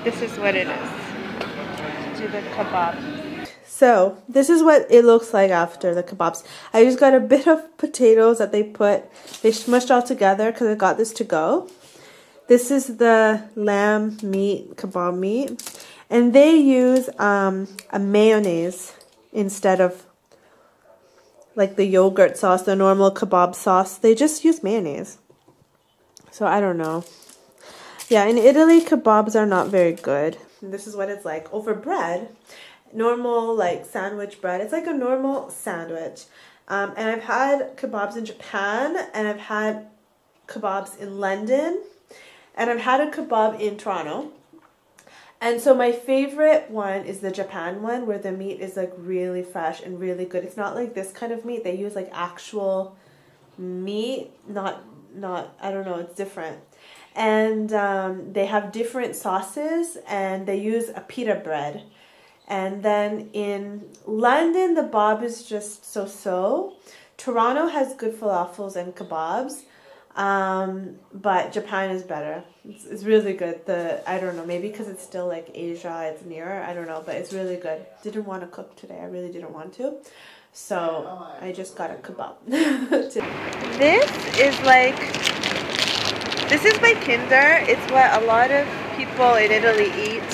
This is what it is. To the kebab. So, this is what it looks like after the kebabs. I just got a bit of potatoes that they smushed all together because I got this to go. This is the lamb meat, kebab meat. And they use a mayonnaise instead of like the yogurt sauce, the normal kebab sauce. They just use mayonnaise. So I don't know. Yeah, in Italy, kebabs are not very good. And this is what it's like. Over bread, normal like sandwich bread. It's like a normal sandwich. And I've had kebabs in Japan, and I've had kebabs in London, and I've had a kebab in Toronto. And so my favorite one is the Japan one, where the meat is like really fresh and really good. It's not like this kind of meat. They use like actual meat, not I don't know, it's different. And they have different sauces, and they use a pita bread. And then in London, the kebab is just so-so. Toronto has good falafels and kebabs, but Japan is better. It's really good. I don't know, maybe because it's still like Asia, it's nearer, I don't know, but it's really good. Didn't want to cook today. I really didn't want to. So I just got a kebab. This is my Kinder. It's what a lot of people in Italy eat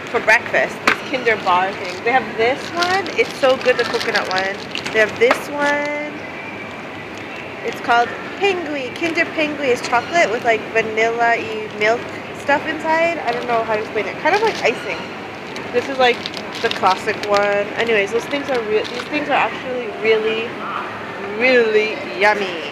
for breakfast. These Kinder bar things. They have this one. It's so good, the coconut one. They have this one. It's called Pengui. Kinder Pengui is chocolate with like vanilla-y milk stuff inside. I don't know how to explain it. Kind of like icing. This is like the classic one. Anyways, these things are actually really, really yummy.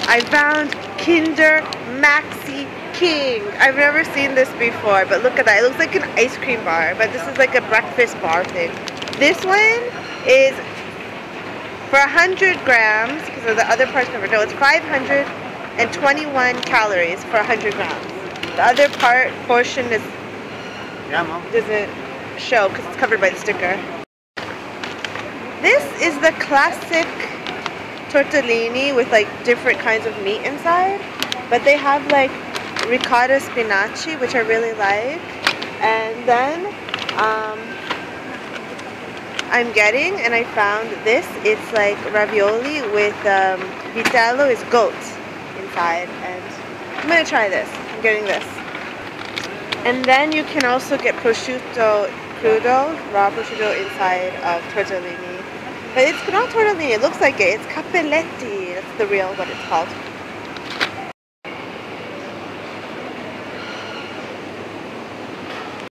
I found Kinder Maxi King. I've never seen this before, but look at that. It looks like an ice cream bar, but this is like a breakfast bar thing. This one is for 100 grams, because of the other parts never know, it's 521 calories for 100 grams. The other portion doesn't show because it's covered by the sticker. This is the classic tortellini with like different kinds of meat inside, but they have like ricotta spinaci, which I really like. And then I found this. It's like ravioli with vitello is goat inside, and I'm gonna try this. I'm getting this. And then you can also get prosciutto crudo, raw prosciutto inside of tortellini. But it's not tortellini, it looks like it. It's capelletti. That's the real what it's called.